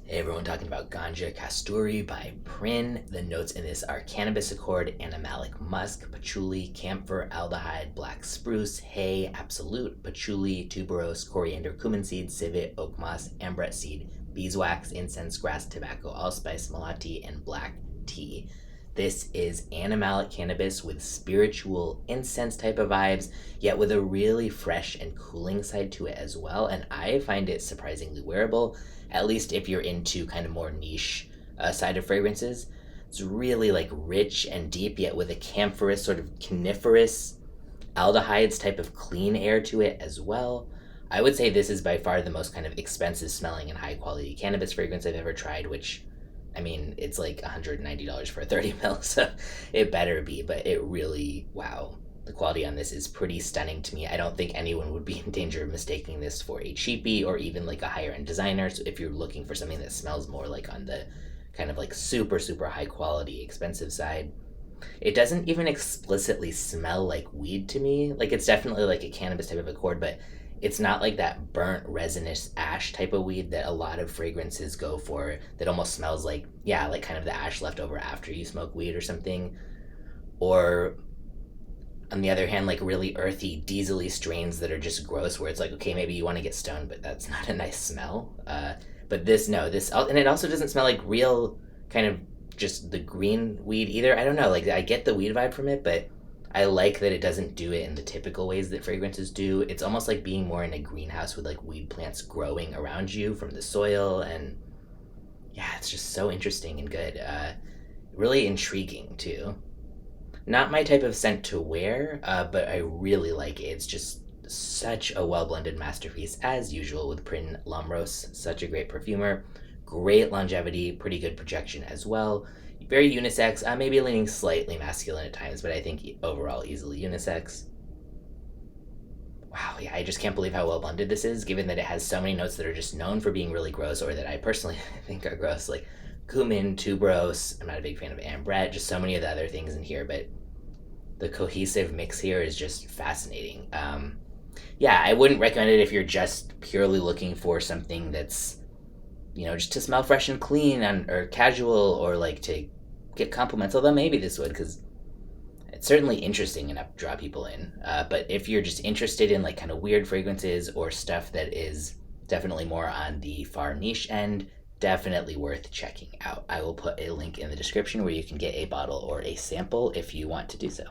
Hey everyone, talking about Ganja Kasturi by PRIN. The notes in this are Cannabis Accord, Animalic, Musk, Patchouli, Camphor, Aldehyde, Black Spruce, Hay, Absolute, Patchouli, Tuberose, Coriander, Cumin seed, Civet, Oak moss, Ambrette seed, Beeswax, Incense, Grass, Tobacco, Allspice, Melati, and Black tea. This is animalic cannabis with spiritual incense type of vibes, yet with a really fresh and cooling side to it as well. And I find it surprisingly wearable, at least if you're into kind of more niche side of fragrances. It's really like rich and deep, yet with a camphorous, sort of coniferous aldehydes type of clean air to it as well. I would say this is by far the most kind of expensive smelling and high quality cannabis fragrance I've ever tried, which I mean, it's like $190 for a 30 mil, so it better be, but it really, wow. The quality on this is pretty stunning to me. I don't think anyone would be in danger of mistaking this for a cheapie or even like a higher end designer. So if you're looking for something that smells more like on the kind of like super, super high quality, expensive side, it doesn't even explicitly smell like weed to me. Like it's definitely like a cannabis type of accord, but it's not like that burnt resinous ash type of weed that a lot of fragrances go for that almost smells like, yeah, like kind of the ash left over after you smoke weed or something. Or on the other hand, like really earthy, diesely strains that are just gross where it's like, okay, maybe you want to get stoned, but that's not a nice smell. But this, no, this, and it also doesn't smell like real kind of just the green weed either. I don't know, like I get the weed vibe from it, but I like that it doesn't do it in the typical ways that fragrances do. It's almost like being more in a greenhouse with like weed plants growing around you from the soil, and yeah, it's just so interesting and good. Really intriguing too. Not my type of scent to wear, but I really like it. It's just such a well blended masterpiece as usual with Prin Lomros. Such a great perfumer, great longevity, pretty good projection as well. Very unisex, maybe leaning slightly masculine at times, but I think overall easily unisex. Wow, yeah, I just can't believe how well blended this is, given that it has so many notes that are just known for being really gross or that I personally think are gross, like cumin, tuberose. I'm not a big fan of ambrette, just so many of the other things in here, but the cohesive mix here is just fascinating. Yeah, I wouldn't recommend it if you're just purely looking for something that's, just to smell fresh and clean and or casual or like to get compliments. Although maybe this would, because it's certainly interesting enough to draw people in. But if you're just interested in like kind of weird fragrances or stuff that is definitely more on the far niche end, definitely worth checking out. I will put a link in the description where you can get a bottle or a sample if you want to do so.